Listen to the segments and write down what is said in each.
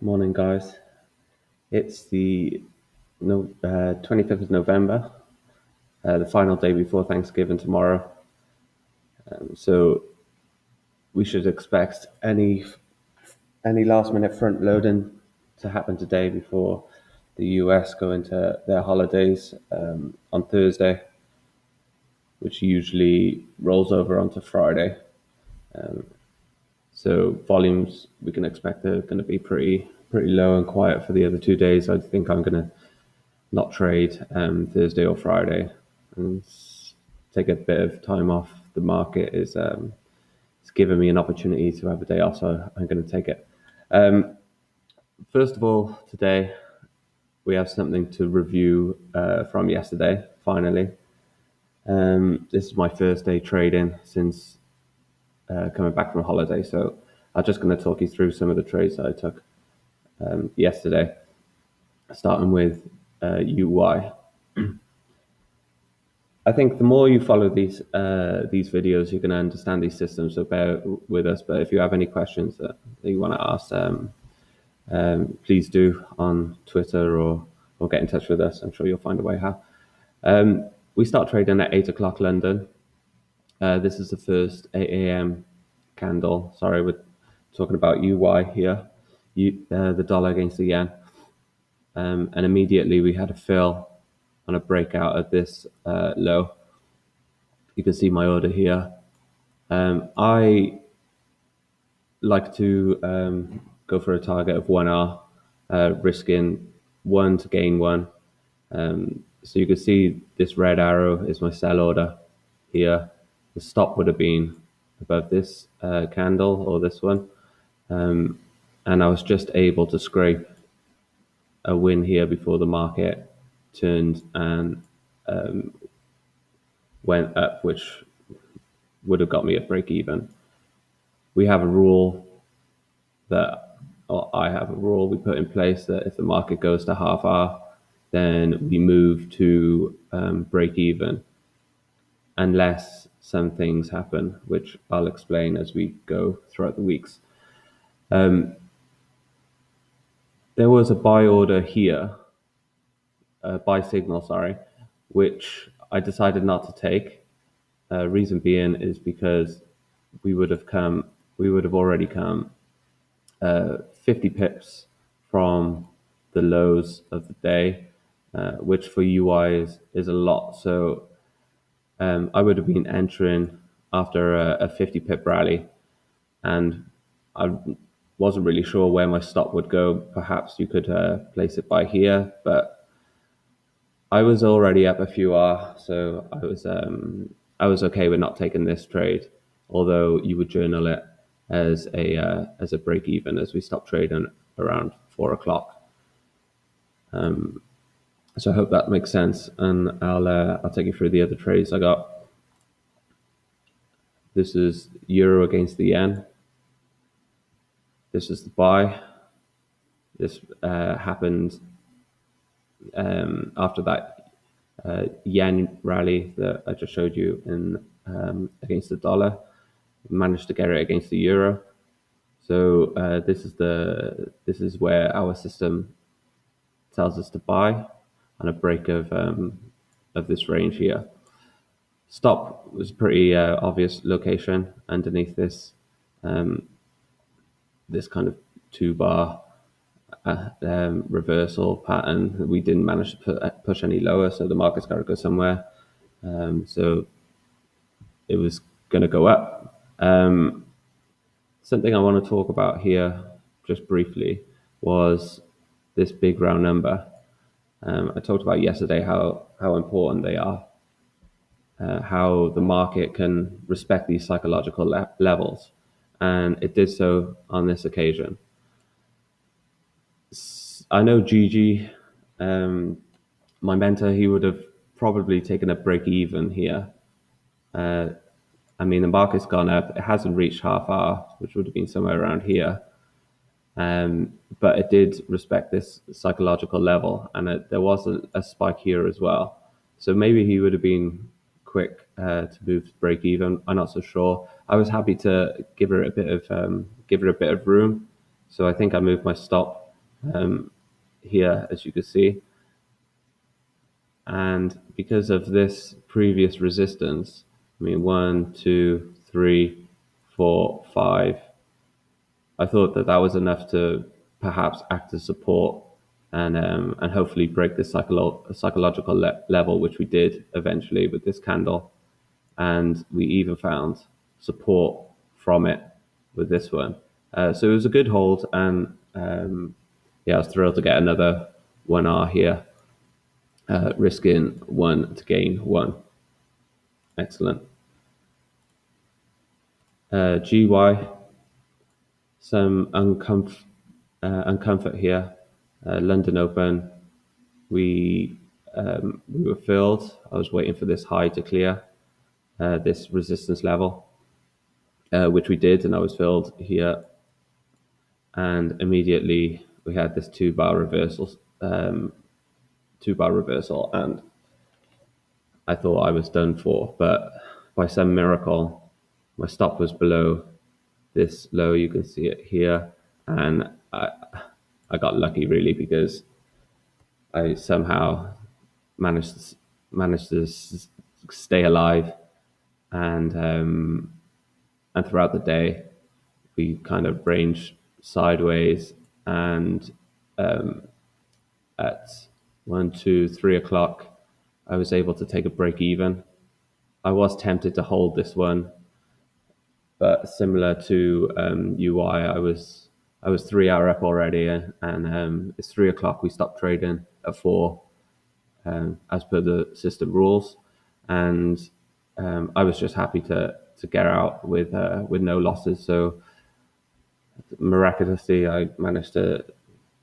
Morning, guys. It's the 25th of November, the final day before Thanksgiving tomorrow. So we should expect any last minute front loading to happen today before the US go into their holidays on Thursday, which usually rolls over onto Friday. So volumes we can expect are going to be pretty low and quiet for the other 2 days. I think I'm going to not trade Thursday or Friday and take a bit of time off. The market is it's given me an opportunity to have a day off, so I'm going to take it. First of all, today we have something to review from yesterday. Finally, this is my first day trading since coming back from holiday, so I'm just going to talk you through some of the trades that I took yesterday, starting with UY. I think the more you follow these videos, you're going to understand these systems. So bear with us. But if you have any questions that you want to ask, please do on Twitter or get in touch with us. I'm sure you'll find a way how. We start trading at 8 o'clock London. This is the first 8 a.m. candle. Sorry, we're talking about UY here, the dollar against the yen. And immediately we had a fill on a breakout of this low. You can see my order here. I like to go for a target of 1R, risking 1 to gain 1. So you can see this red arrow is my sell order here. The stop would have been above this candle or this one. And I was just able to scrape a win here before the market turned and went up, which would have got me a break even. We have a rule I have a rule we put in place that if the market goes to half R, then we move to break even, unless some things happen, which I'll explain as we go throughout the weeks. There was a buy order here, a buy signal, sorry, which I decided not to take. Reason being is because we would have already come 50 pips from the lows of the day, which for UI is a lot. So I would have been entering after a 50 pip rally, and I wasn't really sure where my stop would go. Perhaps you could place it by here, but I was already up a few R, so I was okay with not taking this trade. Although you would journal it as a break even as we stop trading around 4 o'clock. So I hope that makes sense, and I'll take you through the other trades I got. This is euro against the yen. This is the buy. This happened after that yen rally that I just showed you in against the dollar. Managed to get it against the euro. So this is where our system tells us to buy on a break of this range here. Stop was a pretty obvious location underneath this this kind of 2 bar reversal pattern. We didn't manage to push any lower, so the market's got to go somewhere. So it was going to go up. Something I want to talk about here, just briefly, was this big round number. I talked about yesterday how important they are, how the market can respect these psychological levels, and it did so on this occasion. I know Gigi, my mentor, he would have probably taken a break even here. I mean, the market's gone up. It hasn't reached half R, which would have been somewhere around here. But it did respect this psychological level, and there was a spike here as well. So maybe he would have been quick to move to break even. I'm not so sure. I was happy to give her a bit of room, so I think I moved my stop here, as you can see. And because of this previous resistance, I mean, 1, 2, 3, 4, 5, I thought that that was enough to perhaps act as support and hopefully break the psychological level, which we did eventually with this candle. And we even found support from it with this one. So it was a good hold, and yeah, I was thrilled to get another 1R here, risking 1 to gain 1. Excellent. GY, some uncomfort here. London Open, we were filled. I was waiting for this high to clear this resistance level, which we did, and I was filled here. And immediately we had this 2-bar reversal, and I thought I was done for. But by some miracle, my stop was below this low. You can see it here, and I got lucky really, because I somehow managed to stay alive, and throughout the day we kind of ranged sideways, and at 1, 2, 3 o'clock I was able to take a break even. I was tempted to hold this one, but similar to UI, I was 3 hour up already, and it's 3 o'clock. We stopped trading at 4, as per the system rules, and I was just happy to get out with no losses. So miraculously, I managed to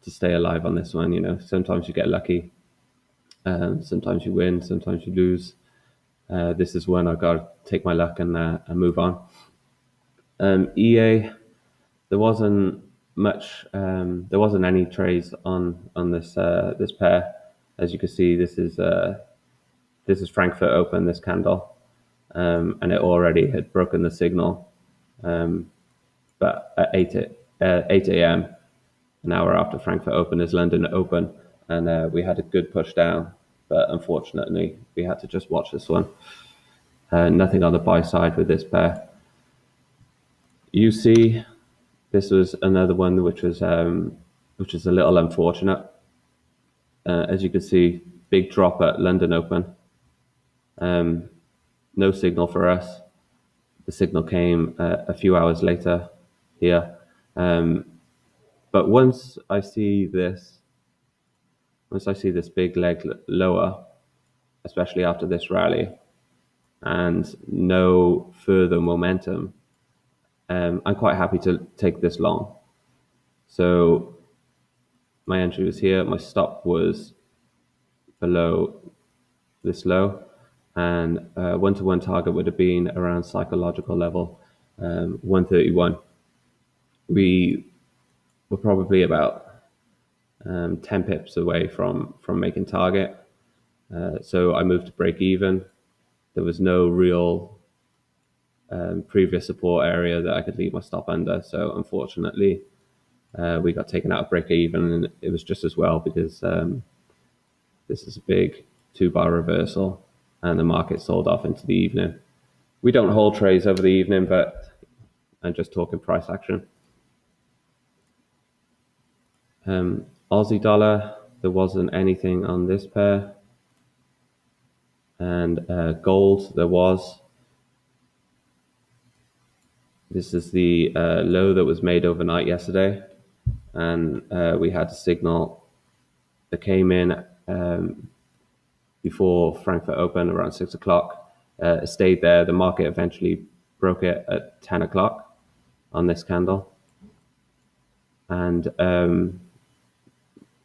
stay alive on this one. You know, sometimes you get lucky, sometimes you win, sometimes you lose. This is when I got to take my luck and move on. EA, there wasn't much. There wasn't any trades on this pair. As you can see, this is Frankfurt Open, this candle, and it already had broken the signal. But at 8 a.m., an hour after Frankfurt Open, is London Open, and we had a good push down. But unfortunately, we had to just watch this one. Nothing on the buy side with this pair. You see, this was another one which was a little unfortunate. As you can see, big drop at London Open. No signal for us. The signal came a few hours later here. But once I see this big leg lower, especially after this rally, and no further momentum, I'm quite happy to take this long. So my entry was here. My stop was below this low, and one-to-one target would have been around psychological level 131. We were probably about 10 pips away from making target. So I moved to break even. There was no real previous support area that I could leave my stop under. So unfortunately, we got taken out of break even, and it was just as well, because this is a big 2-bar reversal, and the market sold off into the evening. We don't hold trades over the evening, but I'm just talking price action. Aussie dollar, there wasn't anything on this pair. And gold, there was. This is the low that was made overnight yesterday. And we had a signal that came in before Frankfurt Open around 6 o'clock. It stayed there. The market eventually broke it at 10 o'clock on this candle. And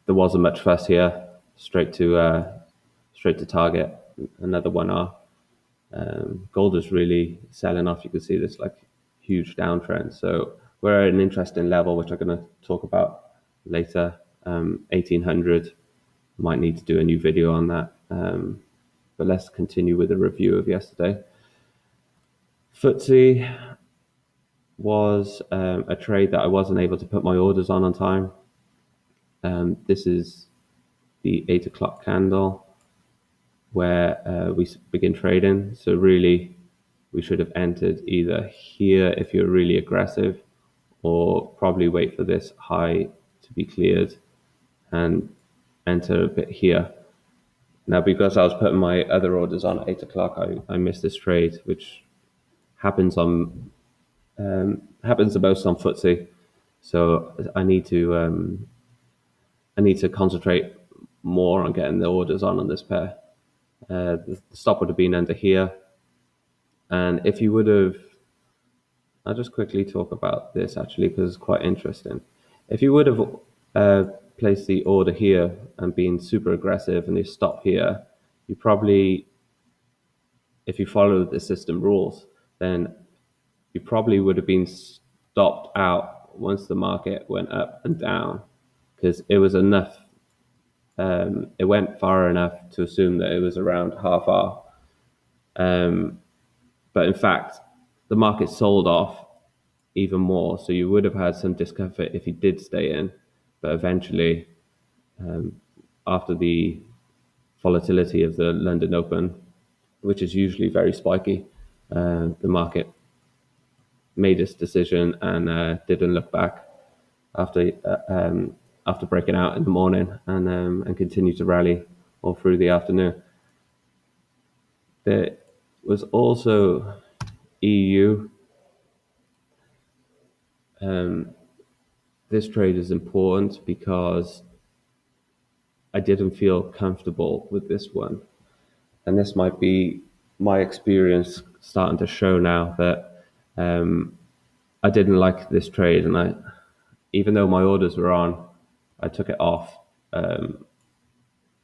there wasn't much fuss here. Straight to target, another 1R. Gold is really selling off. You can see this like huge downtrend. So we're at an interesting level, which I'm going to talk about later. 1800, might need to do a new video on that. But let's continue with the review of yesterday. FTSE was a trade that I wasn't able to put my orders on time. This is the 8 o'clock candle where we begin trading. So really, we should have entered either here if you're really aggressive, or probably wait for this high to be cleared and enter a bit here. Now, because I was putting my other orders on at 8 o'clock, I missed this trade, which happens happens the most on FTSE. So I need to concentrate more on getting the orders on this pair. The stop would have been under here, and if you would have, I'll just quickly talk about this actually because it's quite interesting. If you would have placed the order here and been super aggressive and you stop here, you probably, if you followed the system rules, then you probably would have been stopped out once the market went up and down, because it was enough. It went far enough to assume that it was around half hour. But in fact, the market sold off even more. So you would have had some discomfort if you did stay in. But eventually, after the volatility of the London Open, which is usually very spiky, the market made its decision and didn't look back after after breaking out in the morning, and continued to rally all through the afternoon. There was also EU. This trade is important because I didn't feel comfortable with this one, and this might be my experience starting to show now that I didn't like this trade, and even though my orders were on, I took it off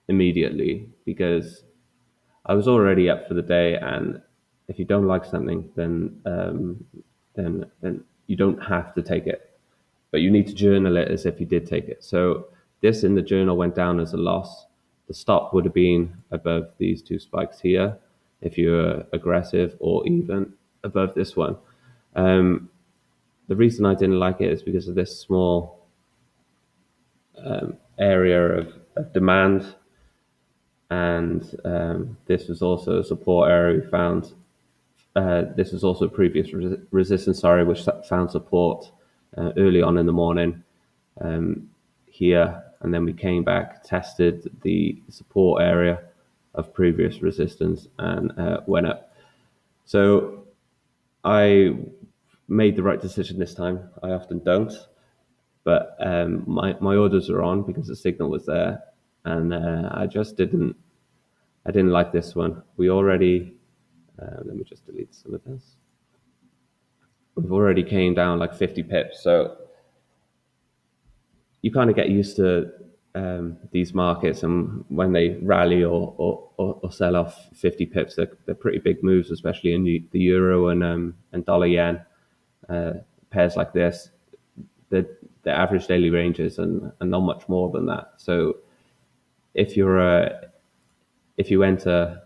immediately because I was already up for the day. And if you don't like something, then you don't have to take it, but you need to journal it as if you did take it. So this in the journal went down as a loss. The stop would have been above these two spikes here if you're aggressive, or even above this one. The reason I didn't like it is because of this small area of demand, and this was also a support area we found. This was also previous resistance, which found support early on in the morning here, and then we came back, tested the support area of previous resistance, and went up. So I made the right decision this time. I often don't, but my orders are on because the signal was there, and I didn't like this one. We already let me just delete some of this. We've already came down like 50 pips, so you kind of get used to these markets, and when they rally or sell off 50 pips, they're pretty big moves, especially in the euro and dollar yen pairs like this. The average daily ranges and not much more than that. So if you enter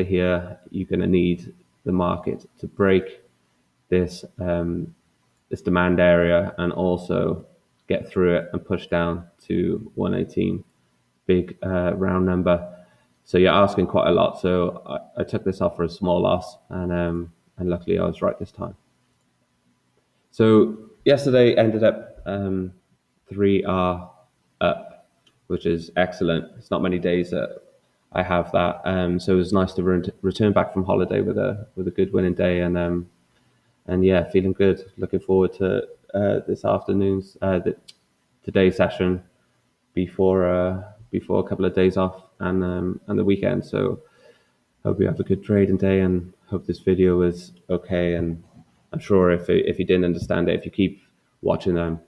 here, you're going to need the market to break this this demand area and also get through it and push down to 118, big round number. So you're asking quite a lot. So I took this off for a small loss, and luckily I was right this time. So yesterday ended up 3R up, which is excellent. It's not many days that I have that. So it was nice to return back from holiday with a good winning day, and yeah, feeling good. Looking forward to this afternoon's today's session before a couple of days off and the weekend. So hope you have a good trading day, and hope this video was okay. And I'm sure if you didn't understand it, if you keep watching them,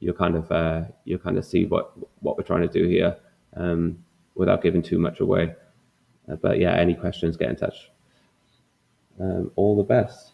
you'll kind of see what we're trying to do here, without giving too much away. But yeah, any questions, get in touch. All the best.